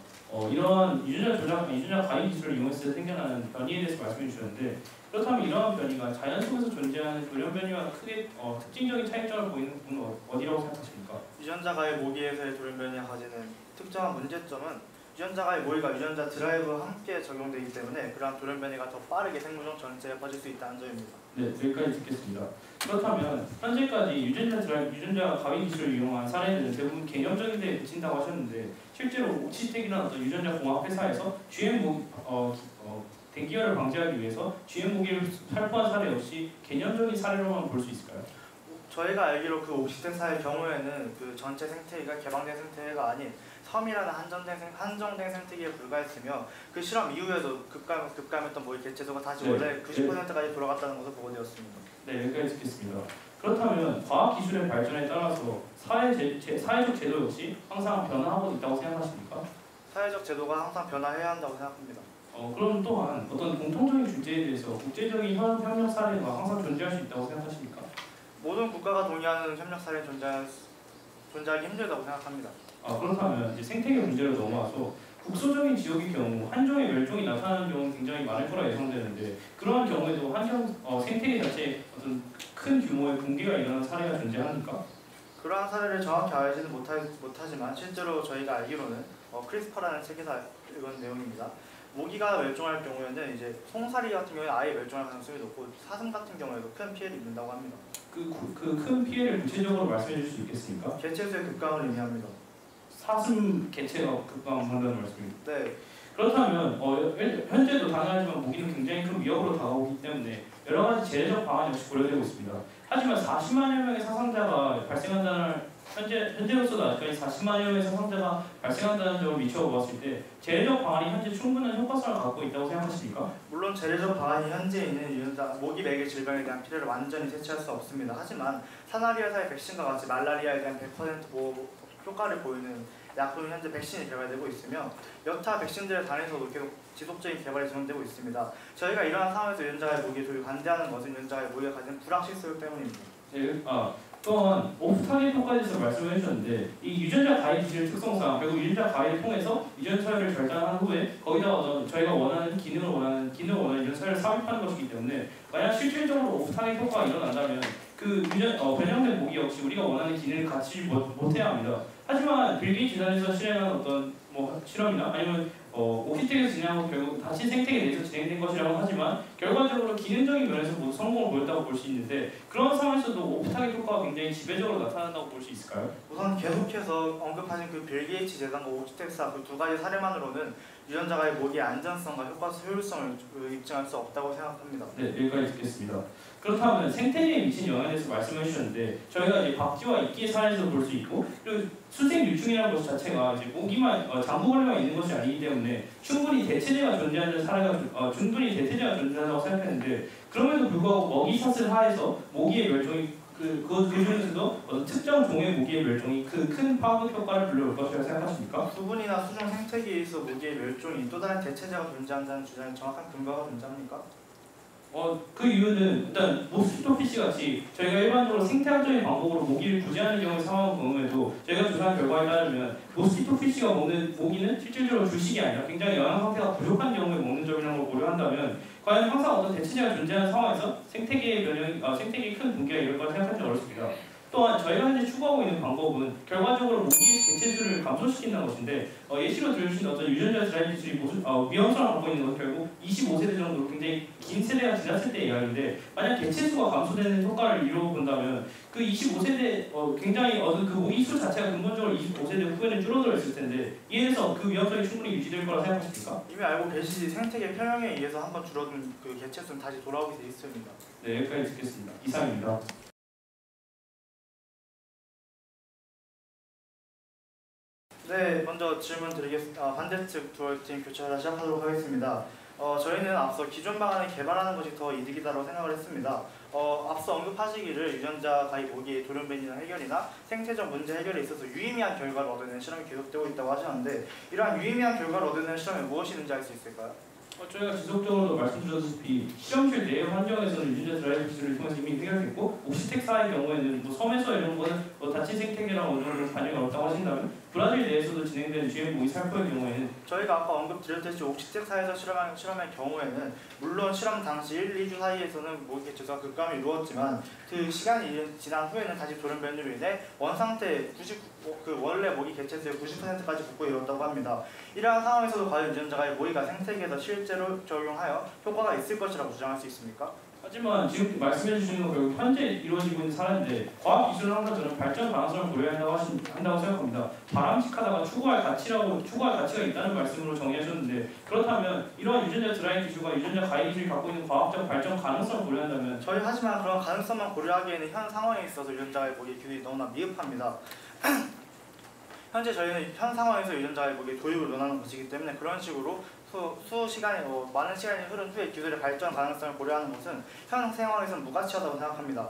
B: 이러한 유전자 가입 기술을 이용했을 때 생겨나는 변이에 대해서 말씀해 주셨는데 그렇다면 이러한 변이가 자연 속에서 존재하는 돌연변이와 크게 특징적인 차이점을 보이는 부분은 어디라고 생각하십니까?
A: 유전자 가입 모기에서의 돌연변이가 가지는 특정한 문제점은 유전자 가입 모기가 유전자 드라이브와 함께 적용되기 때문에 그러한 돌연변이가 더 빠르게 생물종 전체에 퍼질 수 있다는 점입니다.
B: 네, 여기까지 듣겠습니다. 그렇다면 현재까지 유전자 가입 기술을 이용한 사례들은 대부분 개념적인 데에 그친다고 하셨는데 실제로 오치텍이나 어떤 유전자 공학 회사에서 GM 대기화를 방지하기 위해서 GM 모기를 살포한 사례 없이 개념적인 사례로만 볼 수 있을까요?
A: 저희가 알기로 그 옵시텐사의 경우에는 그 전체 생태계가 개방된 생태계가 아닌 섬이라는 한정된 생태계에 불과했으며 그 실험 이후에도 급감했던 모기 개체수가 다시 원래 90%까지 돌아갔다는 것을 보고되었습니다.
B: 네, 여기까지 듣겠습니다. 그렇다면 과학기술의 발전에 따라서 사회적 제도 역시 항상 변화하고 있다고 생각하십니까?
A: 사회적 제도가 항상 변화해야 한다고 생각합니다.
B: 그럼 또한 어떤 공통적인 주제에 대해서 국제적인 협력 사례가 항상 존재할 수 있다고 생각하십니까?
A: 모든 국가가 동의하는 협력 사례는 존재하기 힘들다고 생각합니다.
B: 그렇다면 이제 생태계 문제로 넘어와서 국소적인 지역의 경우 한 종의 멸종이 나타나는 경우는 굉장히 많을 거라 예상되는데 그러한 경우에도 생태계 자체에 어떤 큰 규모의 붕괴가 일어나는 사례가 존재합니까?
A: 그러한 사례를 정확히 알지는 못하지만 실제로 저희가 알기로는 크리스퍼라는 책에서 읽은 내용입니다. 모기가 멸종할 경우에는 이제 송사리 같은 경우에 아예 멸종할 가능성이 높고 사슴 같은 경우에도 큰 피해를 입는다고 합니다.
B: 그 큰 피해를 구체적으로 말씀해 줄 수 있겠습니까?
A: 개체수의 급감을 의미합니다.
B: 사슴 개체가 급감한다는 말씀입니다.
A: 네.
B: 그렇다면 현재도 당연하지만 모기는 굉장히 큰 위협으로 다가오기 때문에 여러 가지 제재적 방안이 역시 고려되고 있습니다. 하지만 40만여 명의 사상자가 발생한다는 현재로서도 아직까지 40만여 명의 사상자가 발생한다는 점을 비춰보았을 때 제재적 방안이 현재 충분한 효과성을 갖고 있다고 생각하십니까?
A: 물론 제재적 방안이 현재 있는 유전자 모기 매개 질병에 대한 피해를 완전히 대체할 수 없습니다. 하지만 사나리아사의 백신과 같이 말라리아에 대한 100% 보호 효과를 보이는 약품이 현재 백신이 개발되고 있으며 여타 백신들에 반해서도 계속 지속적인 개발이 진행되고 있습니다. 저희가 이러한 상황에서 유전자의 모기에 조기 반대하는 것은 유전자의 모기가 가진 불확실성 때문입니다.
B: 네, 또한 오프 타겟 효과에 대해서 말씀을 해주셨는데 이 유전자 가입 기술 특성상 결국 유전자 가입을 통해서 유전 서열을 결단한 후에 거기다가 저희가 원하는 기능을 원하는 유전 서열을 삽입하는 것이기 때문에 만약 실질적으로 오프 타겟 효과가 일어난다면 변형된 모기 역시 우리가 원하는 기능을 갖추지 못해야 합니다. 하지만 빌 게이츠 재단에서 실행한 어떤 실험이나 아니면 오키텍에서 진행하고 결국 다시 생태계 내에서 진행된 것이라고 하지만 결과적으로 기능적인 면에서 모두 성공을 보였다고 볼 수 있는데 그런 상황에서도 오프타겟 효과가 굉장히 지배적으로 나타난다고 볼 수 있을까요?
A: 우선 계속해서 언급하신 그 빌 게이츠 재단과 오키텍사 그 두 가지 사례만으로는 유전자가의 모기의 안전성과 효율성을 입증할 수 없다고 생각합니다.
B: 네, 여기까지 듣겠습니다. 그렇다면 생태계에 미친 영향에 대해서 말씀해 주셨는데 저희가 이제 박쥐와 이끼의 사례에서 볼 수 있고 그리고 수생 유충이라는 것 자체가 이제 모기만 장구벌레만 있는 것이 아니기 때문에 충분히 대체제가 존재하는 사례가 충분히 대체제가 존재한다고 생각했는데 그럼에도 불구하고 먹이 사슬 하에서 모기의 멸종이 그 중에서도 어떤 특정 종의 모기의 멸종이 그 큰 파급 효과를 불러올 것이라고 생각하십니까?
A: 수분이나 수중 생태계에서 모기의 멸종이 또 다른 대체제가 존재한다는 주장에 정확한 근거가 존재합니까?
B: 그 이유는 일단 모스키토 피쉬 같이 저희가 일반적으로 생태학적인 방법으로 모기를 구제하는 경우의 상황을 보면도 저희가 조사한 결과에 따르면 모스키토 피쉬가 먹는 모기는 실질적으로 주식이 아니라 굉장히 영양 상태가 부족한 경우에 먹는 점이라는 걸 고려한다면 과연 항상 어떤 대체제가 존재하는 상황에서 생태계의 생태계의 큰 붕괴가 이럴 거라 생각하기 어렵습니다. 또한 저희가 현재 추구하고 있는 방법은 결과적으로 모기의 개체수를 감소시키는 것인데 예시로 들으신 어떤 유전자 드라이브 기술이 위험성을 갖고 있는 것은 결국 25세대 정도로 굉장히 긴 세대가 지났을 때의 이야기인데 만약 개체수가 감소되는 효과를 이루어 본다면 그 25세대 굉장히 그 모기 수 자체가 근본적으로 25세대 후에는 줄어들어 있을 텐데 이에 대해서 그 위험성이 충분히 유지될 거라 생각하십니까?
A: 이미 알고 계시지 생태계 평형에 의해서 한번 줄어든 그 개체수는 다시 돌아오게 돼 있습니다.
B: 네, 여기까지 듣겠습니다. 이상입니다.
A: 네, 먼저 질문 드리겠습니다. 반대측 두얼팀 교체하다 시작하도록 하겠습니다. 저희는 앞서 기존 방안을 개발하는 것이 더 이득이다라고 생각을 했습니다. 앞서 언급하시기를 유전자 가입 모기의 돌연변이나 해결이나 생태적 문제 해결에 있어서 유의미한 결과를 얻어내는 실험이 계속되고 있다고 하셨는데 이러한 유의미한 결과를 얻어내는 실험이 무엇이 있는지 알 수 있을까요?
B: 저희가 지속적으로 말씀드렸다시피 실험실 내 환경에서는 유전자 드라이브 기술을 통해서 이미 해결됐고 옥시텍사의 경우에는 섬에서 이런 거는 다친 생태계랑 어느 정도 반영이 어렵다고 하신다면 브라질 내에서도 진행되는 GM 모기 살포의 경우에는
A: 저희가 아까 언급드렸듯이 옥시텍사에서 실험의 경우에는 물론 실험 당시 1, 2주 사이에서는 모기 개체수가 급감이 이루어졌지만 그 시간이 지난 후에는 다시 돌연변이로 인해 원상태 원래 모기 개체수의 90%까지 복구에 이뤘다고 합니다. 이러한 상황에서도 과연 유전자가 모기가 생태계에서 실제로 적용하여 효과가 있을 것이라고 주장할 수 있습니까?
B: 하지만 지금 말씀해 주시는 건 결국 현재 이루어지고 있는 사례인데 과학 기술은 항상 저는 발전 가능성을 고려해야 한다고 생각합니다. 바람직하다가 추구할 가치가 있다는 말씀으로 정의하셨는데 그렇다면 이러한 유전자 드라이브 기술과 유전자 가입 기술이 갖고 있는 과학적 발전 가능성을 고려한다면
A: 하지만 그런 가능성만 고려하기에는 현 상황에 있어서 유전자의 모기 기술이 너무나 미흡합니다. 현재 저희는 현 상황에서 유전자의 모기 도입을 논하는 것이기 때문에 그런 식으로 많은 시간이 흐른 후에 기술의 발전 가능성을 고려하는 것은 현 상황에서는 무가치하다고 생각합니다.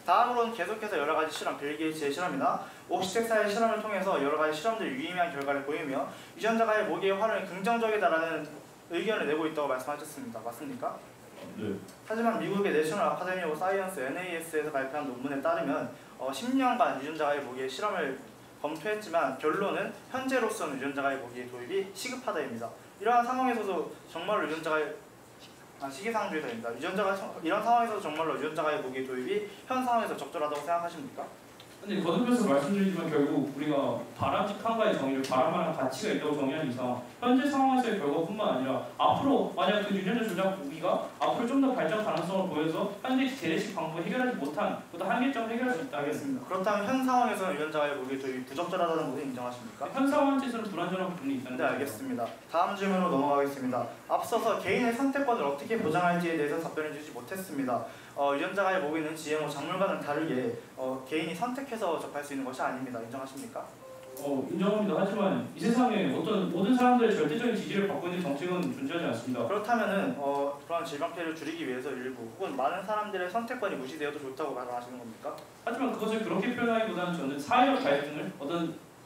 A: 다음으로는 계속해서 여러가지 실험, 빌 게이츠의 실험이나 옥시텍사의 실험을 통해서 여러가지 실험들이 유의미한 결과를 보이며 유전자가의 모기의 활용이 긍정적이다라는 의견을 내고 있다고 말씀하셨습니다. 맞습니까?
B: 네.
A: 하지만 미국의 내셔널 아카데미 오브 사이언스 NAS에서 발표한 논문에 따르면 10년간 유전자가의 모기의 실험을 검토했지만 결론은 현재로서는 유전자가의 모기의 도입이 시급하다입니다. 이러한 상황에서도 정말로 시기상조이다입니다. 이런 상황에서도 정말로 유전자가의 모기의 도입이 현 상황에서 적절하다고 생각하십니까?
B: 근데 거듭해서 말씀드리지만 결국 우리가 바람직한가의 정의를 바람만한 가치가 있다고 정의한 이상 현재 상황에서의 결과뿐만 아니라 앞으로 만약 그 유전자 조작 무기가 앞으로 좀 더 발전 가능성을 보여서 현재 재래식 방법을 해결하지 못한 보다 한계점을 해결할 수 있다 하겠습니다.
A: 그렇다면 현 상황에서는 유전자가의 모기의 도입이 부적절하다는 것을 인정하십니까?
B: 현 상황에서는 불완전한 부분이 있다는
A: 네, 알겠습니다. 다음 질문으로 넘어가겠습니다. 앞서서 개인의 선택권을 어떻게 보장할지에 대해서 답변해 주지 못했습니다. 유전자가의 모기는 GMO 작물과는 다르게 개인이 선택해서 접할 수 있는 것이 아닙니다. 인정하십니까?
B: 인정합니다. 하지만 이 세상에 어떤 모든 사람들의 절대적인 지지를 받고 있는 정책은 존재하지 않습니다.
A: 그렇다면은 그런 질병 피해를 줄이기 위해서 일부 혹은 많은 사람들의 선택권이 무시되어도 좋다고 말하시는 겁니까?
B: 하지만 그것을 그렇게 표현하기보다는 저는 사회적 갈등을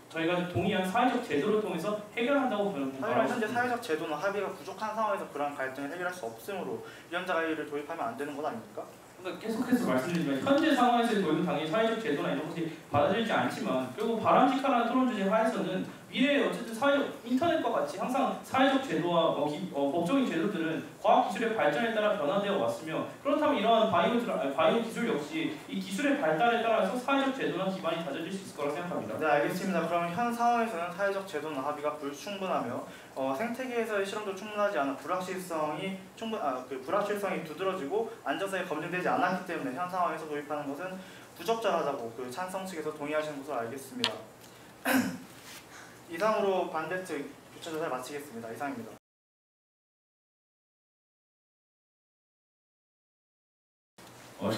B: 저희가 동의한 사회적 제도를 통해서 해결한다고 저는
A: 하지만 현재 사회적 제도나 합의가 부족한 상황에서 그러한 갈등을 해결할 수 없으므로 유전자가를 도입하면 안 되는 것 아닙니까?
B: 그러니까 계속해서 말씀드리지만 현재 상황에서의 도입은 당연히 사회적 제도나 이런 것이 받아들이지 않지만 결국 바람직하라는 토론 주제 하에서는 미래에 어쨌든 사회적 인터넷과 같이 항상 사회적 제도와 법적인 제도들은 과학 기술의 발전에 따라 변화되어 왔으며 그렇다면 이러한 바이오 기술 역시 이 기술의 발달에 따라서 사회적 제도나 기반이 다져질 수 있을 거라 생각합니다.
A: 네, 알겠습니다. 그러면 현 상황에서는 사회적 제도나 합의가 불충분하며 생태계에서의 실험도 충분하지 않아 불확실성이 두드러지고 안전성이 검증되지 않았기 때문에 현 상황에서 도입하는 것은 부적절하다고 찬성 측에서 동의하시는 것으로 알겠습니다. 이상으로 반대측 교차 조사를 마치겠습니다. 이상입니다.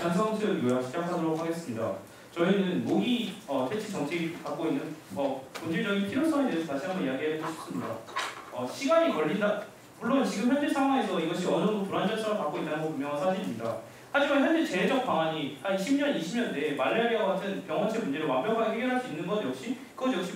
B: 찬성 측 요약 시작하도록 하겠습니다. 저희는 모기 퇴치 정책이 갖고 있는 본질적인 필요성에 대해서 다시 한번 이야기해보고 싶습니다. 시간이 걸린다. 물론 지금 현재 상황에서 이것이 어느 정도 불안정성을 갖고 있다는 건 분명한 사실입니다. 하지만 현재 재해적 방안이 한 10년, 20년 내에 말라리아와 같은 병원체 문제를 완벽하게 해결할 수 있는 것 역시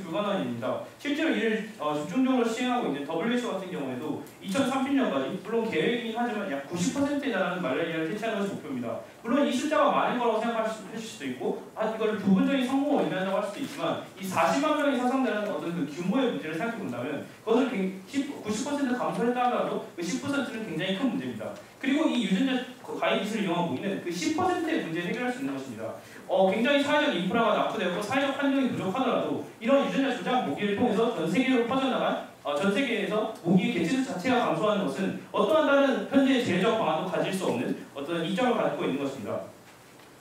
B: 불가능한 일입니다. 실제로 이를 집중적으로 시행하고 있는 WHO 같은 경우에도 2030년까지 물론 계획이긴 하지만 약 90%에 달하는 말라리아를 퇴치하는 것이 목표입니다. 물론 이 숫자가 많은 거라고 생각하실 수도 있고 이걸 부분적인 성공을 의미한다고 할 수도 있지만 이 40만 명이 사상되는 어떤 그 규모의 문제를 생각해 본다면 그것을 90% 감소했다 하더라도 그 10%는 굉장히 큰 문제입니다. 그리고 이 유전자 가해 기술을 이용한 모기는 그 10%의 문제를 해결할 수 있는 것입니다. 굉장히 사회적 인프라가 낙후되고 사회적 환경이 부족하더라도 이런 유전자 조작 모기를 통해서 전 세계로 퍼져나간 전 세계에서 모기의 개체수 자체가 감소하는 것은 어떠한 다른 현재의 재해적 방안도 가질 수 없는 어떤 이점을 갖고 있는 것입니다.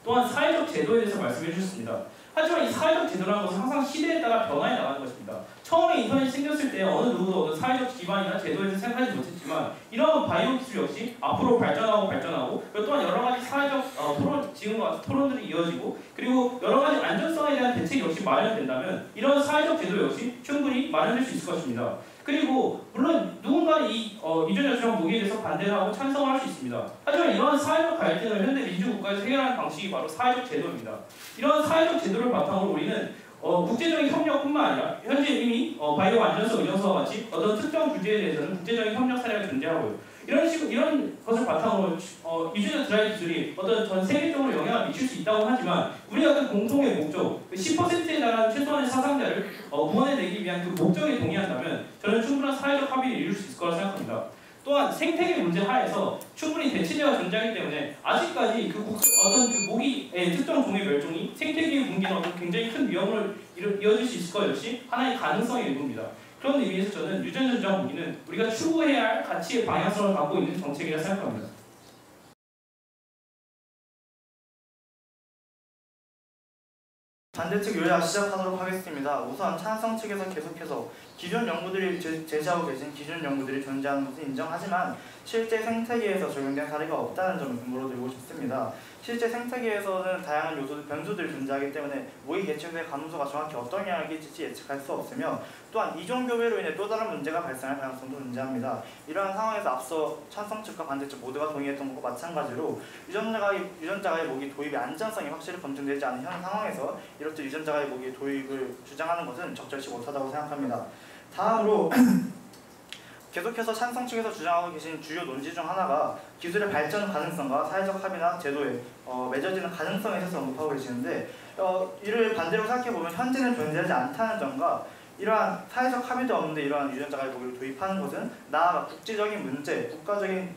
B: 또한 사회적 제도에 대해서 말씀해 주셨습니다. 하지만 이 사회적 제도라는 것은 항상 시대에 따라 변화해 나가는 것입니다. 처음에 인터넷이 생겼을 때 어느 누구도 어떤 사회적 기반이나 제도에 대해서 생각하지 못했지만 이러한 바이오 기술 역시 앞으로 발전하고 또한 여러 가지 사회적 지금과 같은 토론들이 이어지고 그리고 여러 가지 안전성에 대한 대책이 역시 마련된다면 이런 사회적 제도 역시 충분히 마련될 수 있을 것입니다. 그리고 물론 누군가는 이 유전자 조작 모기에 대해서 반대를 하고 찬성을 할 수 있습니다. 하지만 이러한 사회적 갈등을 현대 민주국가에서 해결하는 방식이 바로 사회적 제도입니다. 이러한 사회적 제도를 바탕으로 우리는 국제적인 협력뿐만 아니라 현재 이미 바이오 안전성 의정서와 같이 어떤 특정 주제에 대해서는 국제적인 협력 사례가 존재하고요. 이런 것을 바탕으로 유전자 드라이 기술이 어떤 전 세계적으로 영향을 미칠 수 있다고 하지만 우리가 그 공통의 목적, 10%에 달하는 최소한의 사상자를 구원해내기 위한 그 목적에 동의한다면 저는 충분한 사회적 합의를 이룰 수 있을 거라 생각합니다. 또한 생태계 문제 하에서 충분히 대체제가 존재하기 때문에 아직까지 어떤 그 모기의 특정 종의 멸종이 생태계의 붕괴나 어떤 굉장히 큰 위험을 이어질 수 있을 것 역시 하나의 가능성의 일부입니다. 그런 의미에서 저는 유전자 조작 모기는 우리가 추구해야 할 가치의 방향성을 갖고 있는 정책이라 생각합니다.
A: 반대측 요약 시작하도록 하겠습니다. 우선 찬성 측에서 계속해서 기존 연구들이 제시하고 계신 기존 연구들이 존재하는 것은 인정하지만 실제 생태계에서 적용된 사례가 없다는 점을 근거로 들고 싶습니다. 실제 생태계에서는 다양한 요소들, 변수들이 존재하기 때문에 모기 개체수의 감소가 정확히 어떤 영향을 끼칠지 예측할 수 없으며 또한 이종 교배로 인해 또 다른 문제가 발생할 가능성도 존재합니다. 이러한 상황에서 앞서 찬성 측과 반대 측 모두가 동의했던 것과 마찬가지로 유전자가의 모기 도입의 안전성이 확실히 검증되지 않은 현 상황에서 이렇듯 유전자가의 모기 도입을 주장하는 것은 적절치 못하다고 생각합니다. 다음으로 계속해서 찬성 측에서 주장하고 계신 주요 논지 중 하나가 기술의 발전 가능성과 사회적 합의나 제도에 맺어지는 가능성에 대해서 언급하고 계시는데 이를 반대로 생각해보면 현재는 존재하지 않다는 점과 이러한 사회적 합의도 없는데 이러한 유전자가의 모기를 도입하는 것은 나아가 국제적인 문제, 국가적인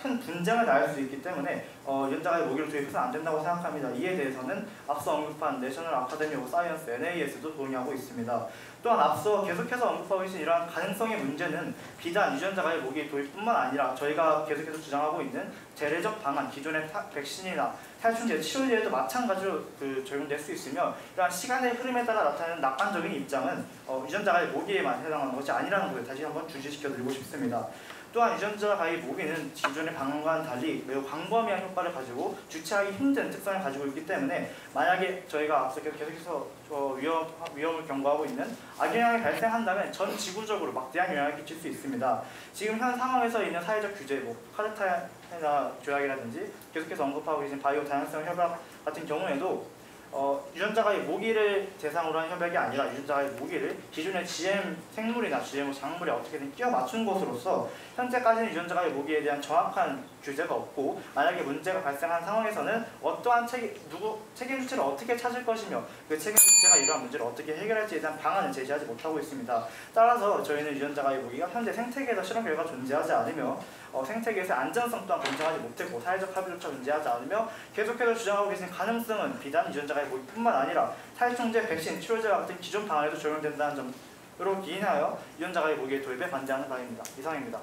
A: 큰 분쟁을 낳을 수 있기 때문에 유전자가의 모기를 도입해서는 안 된다고 생각합니다. 이에 대해서는 앞서 언급한 내셔널 아카데미 오브 사이언스 NAS도 동의하고 있습니다. 또한 앞서 계속해서 언급하고 계신 이러한 가능성의 문제는 비단 유전자가의 모기 도입뿐만 아니라 저희가 계속해서 주장하고 있는 재래적 방안, 기존의 백신이나 살충제, 치료제에도 마찬가지로 적용될 수 있으며 이러한 시간의 흐름에 따라 나타나는 낙관적인 입장은 유전자가의 모기에만 해당하는 것이 아니라는 것을 다시 한번 주시시켜드리고 싶습니다. 또한 유전자가의 모기는 기존의 방안과는 달리 매우 광범위한 효과를 가지고 주체하기 힘든 특성을 가지고 있기 때문에 만약에 저희가 앞서 계속해서 위험을 경고하고 있는 악영향이 발생한다면 전 지구적으로 막대한 영향을 끼칠 수 있습니다. 지금 현 상황에서 있는 사회적 규제, 카르타헤나 조약이라든지 계속해서 언급하고 계신 바이오 다양성 협약 같은 경우에도 유전자가의 모기를 대상으로 한 협약이 아니라 유전자가의 모기를 기존의 GM 생물이나 GM 작물에 어떻게든 끼워 맞춘 것으로서 현재까지는 유전자가의 모기에 대한 정확한 규제가 없고 만약에 문제가 발생한 상황에서는 어떠한 책임 주체를 어떻게 찾을 것이며 그 책임 주체가 이러한 문제를 어떻게 해결할지에 대한 방안을 제시하지 못하고 있습니다. 따라서 저희는 유전자가의 모기가 현재 생태계에서 실험 결과가 존재하지 않으며 생태계에서의 안전성 또한 검증하지 못했고 사회적 합의조차 존재하지 않으며 계속해서 주장하고 계신 가능성은 비단 유전자가의 모기뿐만 아니라 살충제, 백신, 치료제와 같은 기존 방안에도 적용된다는 점으로 기인하여 유전자가의 모기의 도입에 반대하는 바입니다. 이상입니다.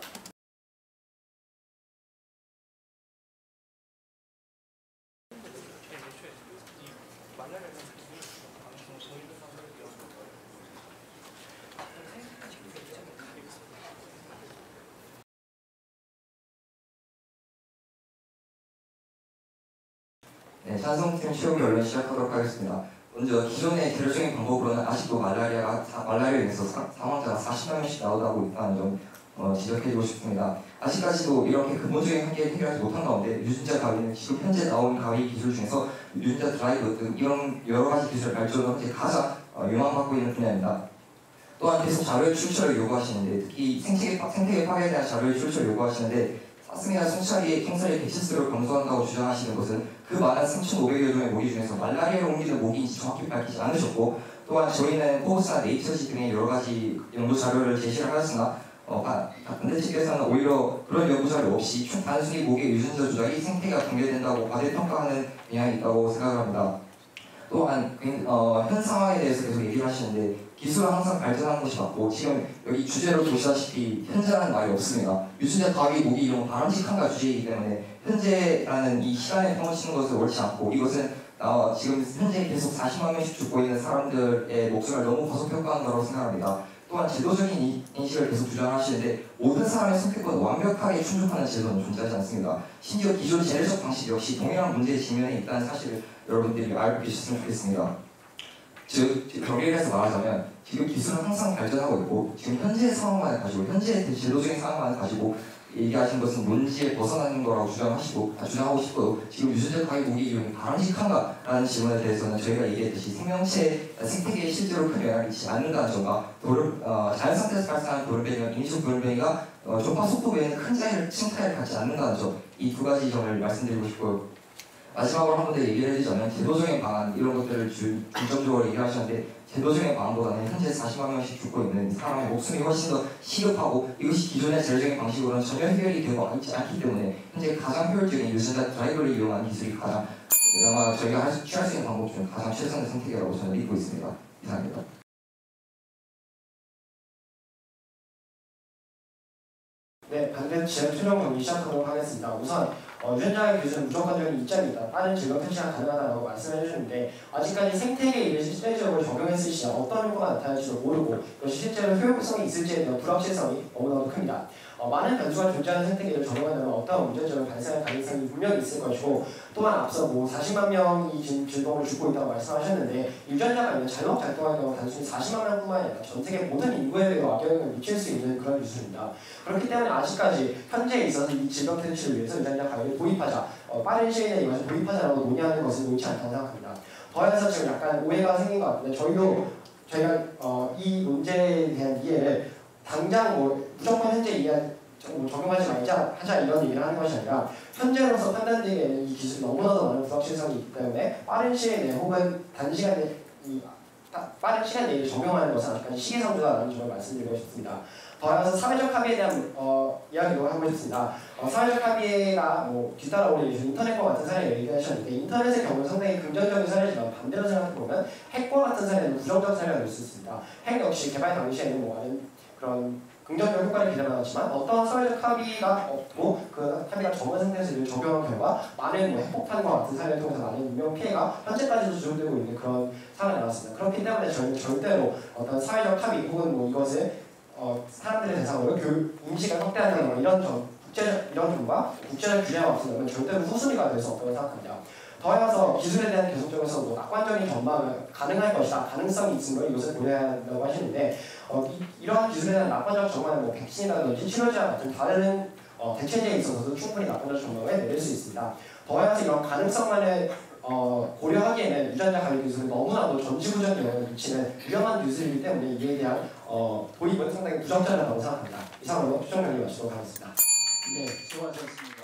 D: 네, 찬성팀 시험 결론 시작하도록 하겠습니다. 먼저 기존의 계류적인 방법으로는 아직도 말라리아로 인해서 사망자가 40만 명씩 나오고 있다는 점 지적해주고 싶습니다. 아직까지도 이렇게 근본적인 한계를 해결하지 못한 가운데 유전자 가위는 지금 현재 나온 가위 기술 중에서 유전자 드라이브 등 이런 여러 가지 기술 발전으로 현재 가장 유망받고 있는 분야입니다. 또한 계속 자료의 출처를 요구하시는데 특히 생태계 파괴에 대한 자료의 출처를 요구하시는데 사슴이나 송차리의 캔서의 개체수를 감소한다고 주장하시는 것은 그 많은 3,500여 종의 모기 중에서 말라리아로 옮기는 모기인지 정확히 밝히지 않으셨고 또한 저희는 포브스나 네이처지 등의 여러 가지 연구 자료를 제시를 하였으나 반대 측에서는 오히려 그런 연구 자료 없이 단순히 모기의 유전자 조작이 생태계가 붕괴된다고 과대평가하는 경향이 있다고 생각을 합니다. 또한 현 상황에 대해서 계속 얘기를 하시는데 기술은 항상 발전하는 것이 맞고 지금 여기 주제로 보시다시피 현재라는 말이 없습니다. 유전자 가위 모기 이런 바람직한가 주제이기 때문에 현재라는 이 시간에 평을 치는 것은 옳지 않고 이것은 지금 현재 계속 40만 명씩 죽고 있는 사람들의 목숨을 너무 과소평가하는 거라고 생각합니다. 또한 제도적인 인식을 계속 주장하시는데 모든 사람의 선택권 완벽하게 충족하는 제도는 존재하지 않습니다. 심지어 기존 제례적 방식 역시 동일한 문제의 직면에 있다는 사실을 여러분들이 알고 계셨으면 좋겠습니다. 즉, 병리해서 말하자면 지금 기술은 항상 발전하고 있고 지금 현재의 상황만 가지고 현재의 제도적인 상황만 가지고 얘기하신 것은 논지에 벗어나는 거라고 주장하고 싶어도 지금 유전자 가위 모기 이용이 바람직한가라는 질문에 대해서는 저희가 얘기했듯이 생태계에 실제로 큰 영향을 미치지 않는다는 점과 자연 상태에서 발생하는 돌연변이와 인위적 돌연변이가 조파 속도 외에는 큰 층차이를 갖지 않는다는 점, 이 두 가지 점을 말씀드리고 싶고요. 마지막으로 한 번 더 얘기를 해주자면 제도적인 방안 이런 것들을 중점적으로 얘기하셨는데 제도적인 방안보다는 현재 40만 명씩 죽고 있는 사람의 목숨이 훨씬 더 시급하고 이것이 기존의 제도적인 방식으로는 전혀 해결이 되고 있지 않기 때문에 현재 가장 효율적인 유전자 드라이버를 이용한 기술이 가장 아마 저희가 취할 수 있는 방법 중 가장 최선의 선택이라고 저는 믿고 있습니다. 이상입니다.
C: 네, 반대 지역 투명 정리 시작하도록 하겠습니다. 우선 유전자의 교수는 무조건적인 입장이다. 빠른 질병 퇴치가 가능하다고 말씀해 주셨는데 아직까지 생태계에 이것이 실제적으로 적용했을 시 어떤 효과가 나타날지도 모르고 이것이 실제로 효용성이 있을지에 대한 불확실성이 너무나도 큽니다. 많은 변수가 존재하는 생태계를 적용한다면 어떤 문제점이 발생할 가능성이 분명히 있을 것이고 또한 앞서 40만 명이 지금 질병으로 죽고 있다고 말씀하셨는데 유전자가 있는 잘못 작동하는 경우 단순히 40만 명뿐만 아니라 전 세계 모든 인구에 악영향을 미칠 수 있는 그런 기술입니다. 그렇기 때문에 아직까지 현재에 있어서 이 질병 퇴치를 위해서 유전자 가위를 도입하자, 빠른 시일 내에 이것을 도입하자라고 논의하는 것은 옳지 않다고 생각합니다. 더해서 지금 약간 오해가 생긴 것 같은데 저희가 이 문제에 대한 이해를 당장 무조건 현재 적용하지 말자 하자 이런 얘기를 하는 것이 아니라 현재로서 판단되기에는 이 기술이 너무나도 많은 불확실성이 있기 때문에 빠른 시일 내에 혹은 빠른 시간 내에 적용하는 것은 아직까지 시기상조다라는 점을 말씀드리고 싶습니다. 더해서 사회적 합의에 대한 이야기도 하고 싶습니다. 사회적 합의가 뒤따라오는 인터넷과 같은 사례를 얘기하셨는데 인터넷의 경우는 상당히 긍정적인 사례지만 반대로 생각해보면 핵과 같은 사례는 부정적 사례가 될 수 있습니다. 핵 역시 개발 당시에는 많은 그런 긍정적 효과를 기대받았지만 어떤 사회적 합의가 없고 그 합의가 정한 상태에서 적용한 결과 많은 핵폭탄과 같은 사례를 통해서 많은 인명 피해가 현재까지도 주장되고 있는 그런 사례가 나왔습니다. 그렇기 때문에 저희는 절대로 어떤 사회적 합의 혹은 이것을 사람들의 대상으로 인식을 확대하는 이런 점과 국제적 규제가 없으면 절대로 후순위가 될 수 없다고 생각합니다. 더해서 기술에 대한 계속적인 낙관적인 전망을 가능할 것이다, 가능성이 있으므로 이것을 고려해야 한다고 하시는데 이러한 기술에 대한 낙관적 전망은 백신이라든지 치료제와 같은 다른 대체제에 있어서도 충분히 낙관적 전망을 내릴 수 있습니다. 더해서 이런 가능성만을 고려하기에는 유전자 관련 기술은 너무나도 전지구전 영향을 미치는 위험한 기술이기 때문에 이에 대한 도입은 상당히 부적절하다고 생각합니다. 이상으로 최종 결론 마치도록 하겠습니다.
E: 네, 수고하셨습니다.